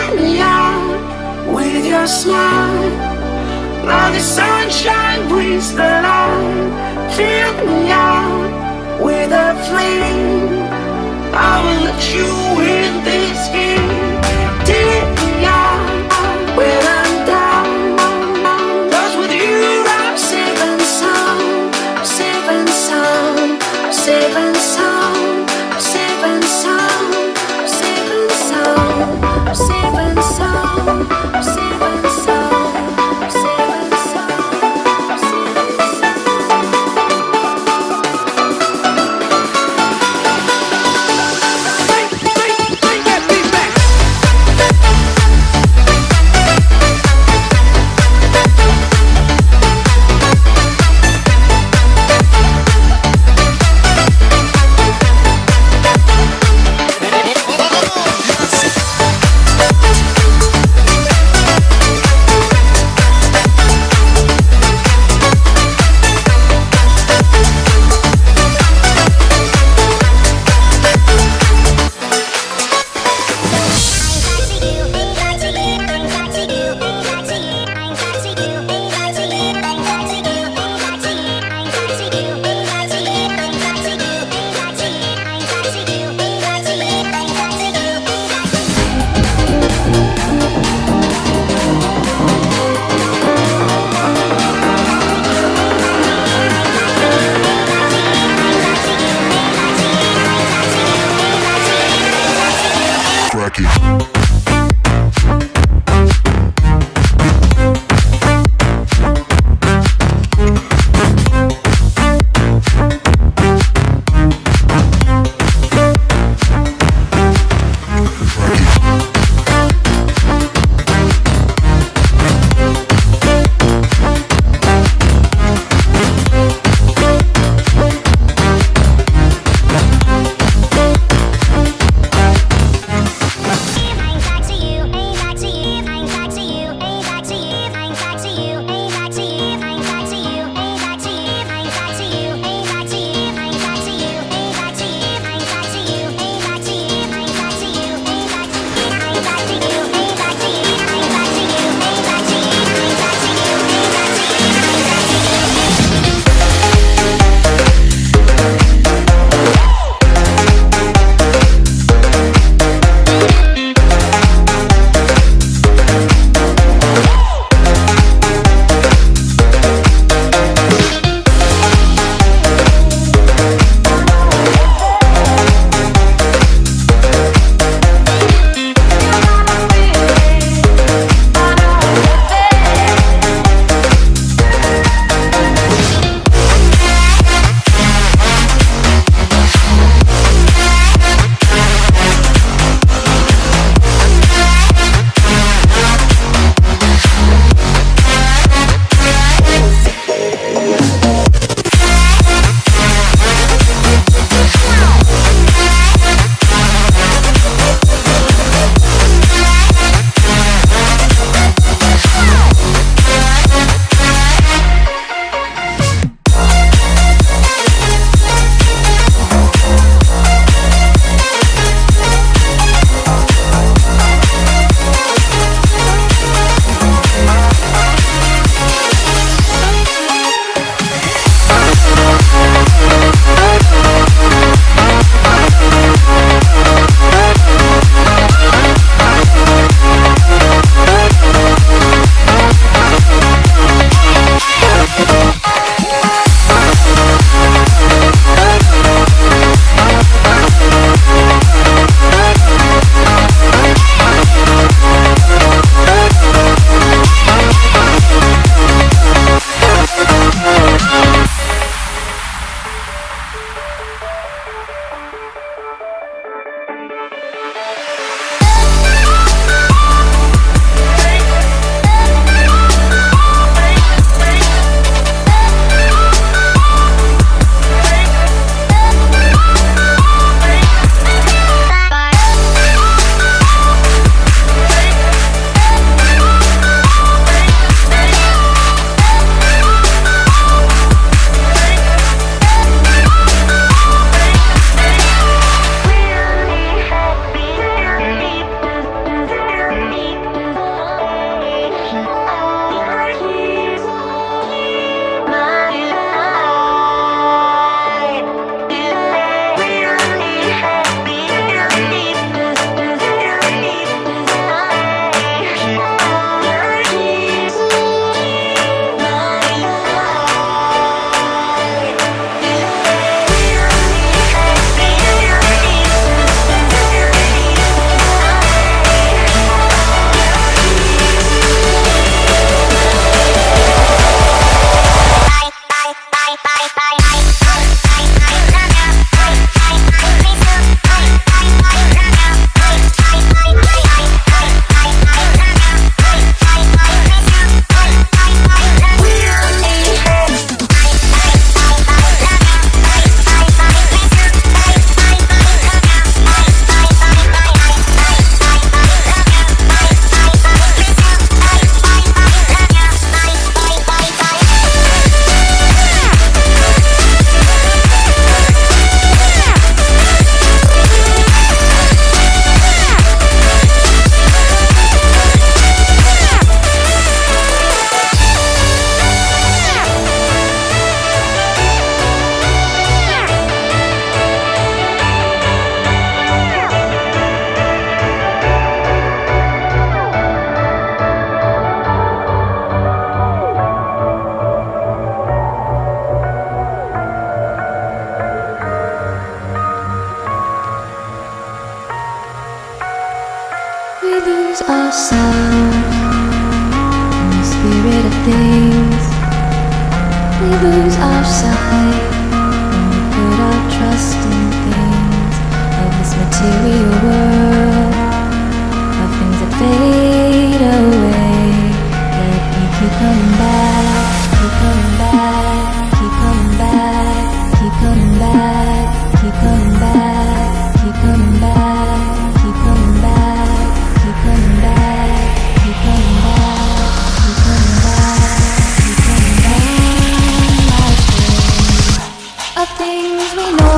Fill me out with your smile. Now the sunshine brings the light. Fill me out with a flame. I will let you in this game. Take me out when I'm down. 'Cause with you I'm safe and sound. Safe and sound. Safe and sound. Safe and sound. Safe and sound. Safe and sound. Safe and sound. Safe and sound. Safe and sound. We lose ourselves in the spirit of things. We lose our sight when we put our trust in things of this material world, of things that fade away. Yet we keep coming back, keep coming back, keep coming back, keep coming back, keep coming back, keep coming back, keep coming back, keep coming back, keep coming back, keep coming back, keep coming back. Of things we know.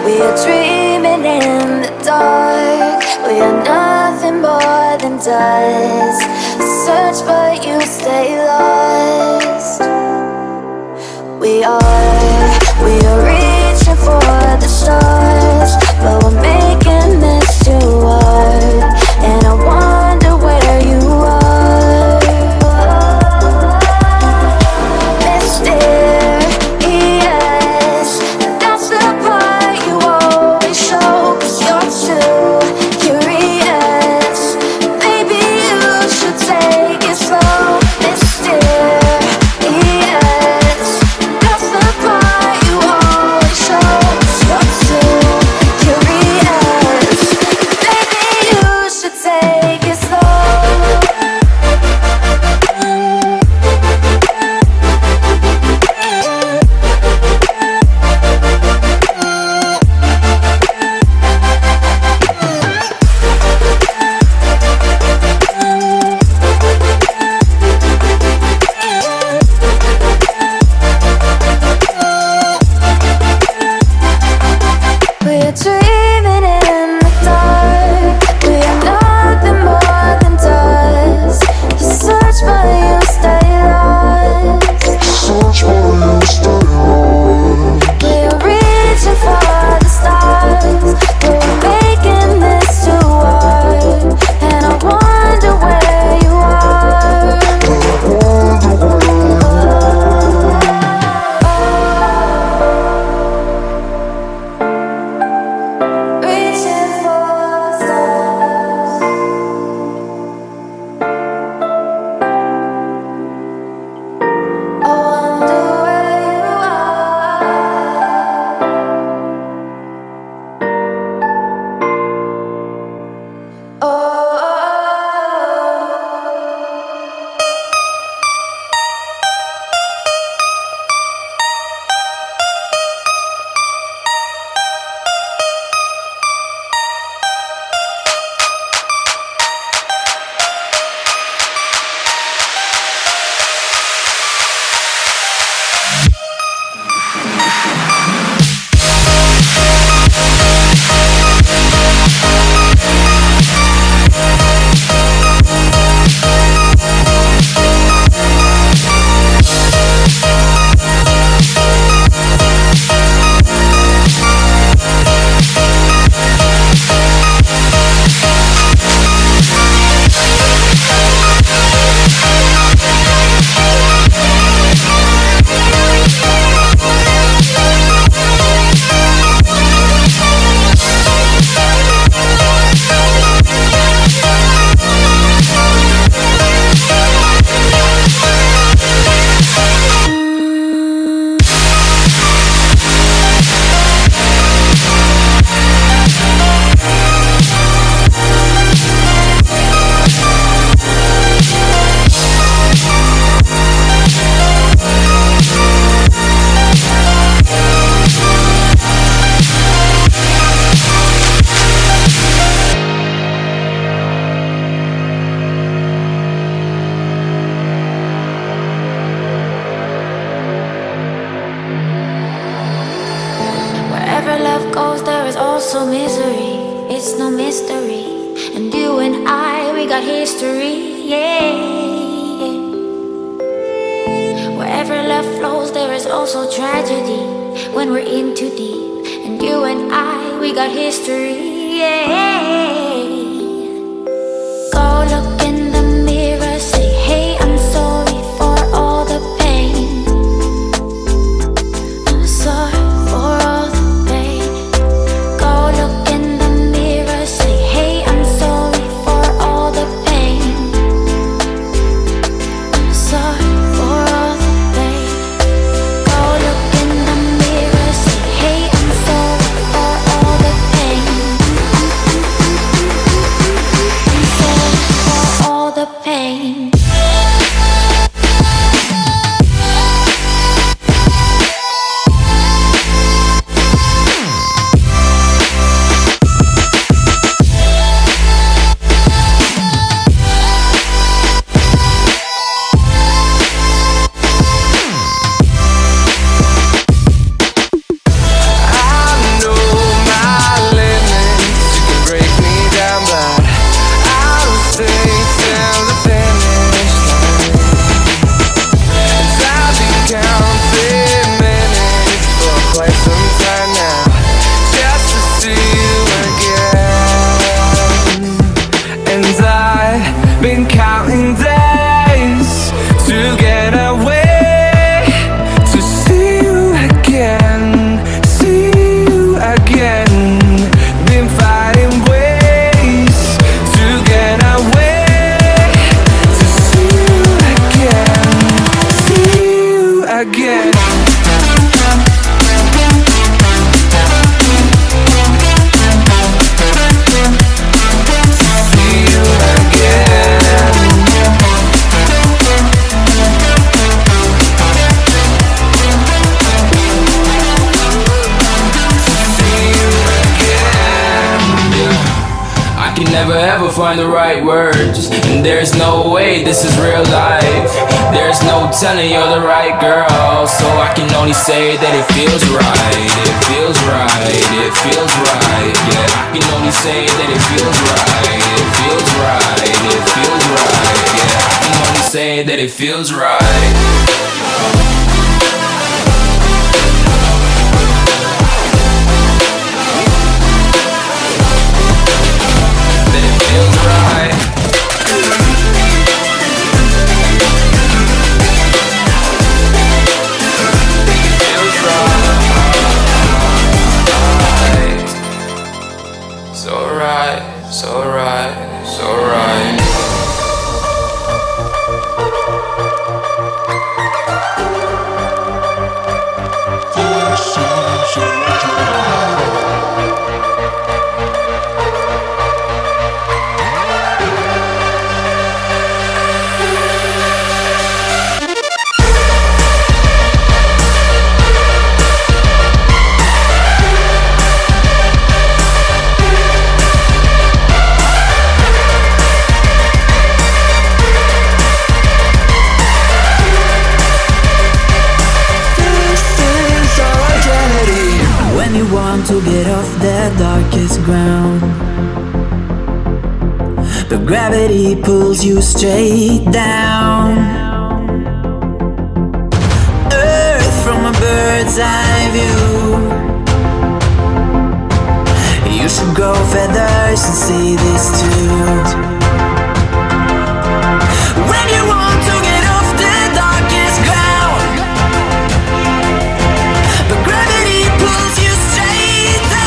We are dreaming in the dark. We are nothing more than dust. Search but you stay lost. We are reaching for the stars, but we're making this too hard. And I wonder where you are. Mysterious, that's the part you always show. 'Cause you're too curious. Maybe you should it's no mystery. And you and I, we got history, yeah. Wherever love flows, there is also tragedy when we're in too deep. And you and I, we got history, yeah. Go look in the mirror, say, hey, I'm sorry for all the pain. I'm sorry for all the pain. Go look in the mirror, say, hey, I'm sorry for all the pain. I'm sorry for all the pain. Go look in the mirror, say, hey, I'm sorry for all the pain. I'm sorry for all the pain. Been counting days to get away, to see you again, see you again. Been fighting ways to get away, to see you again, see you again. Never ever find the right words, and there's no way this is real life. There's no telling you're the right girl, so I can only say that it feels right. It feels right, it feels right. Yeah, I can only say that it feels right. It feels right, it feels right. Yeah, I can only say that it feels right. To get off the darkest ground, but gravity pulls you straight down. Earth from a bird's eye view. You should grow feathers and see this too. When you want to get off the darkest ground, but gravity pulls you straight down.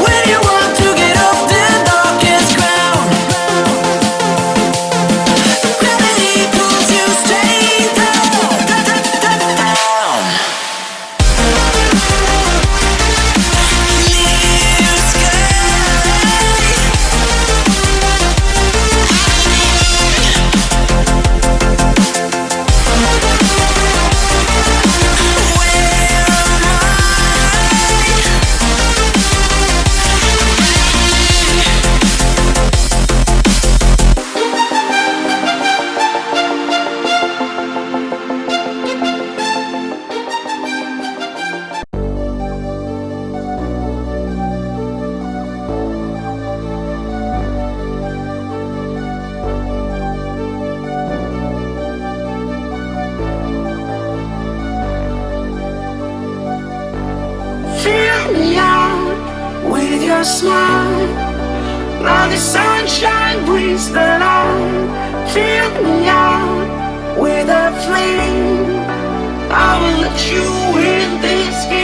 When you want to get off the darkest ground, gravity pulls you straight down, down. Clear sky. your smile, like the sunshine brings the light. Fill me out with a flame. I will let you in this game.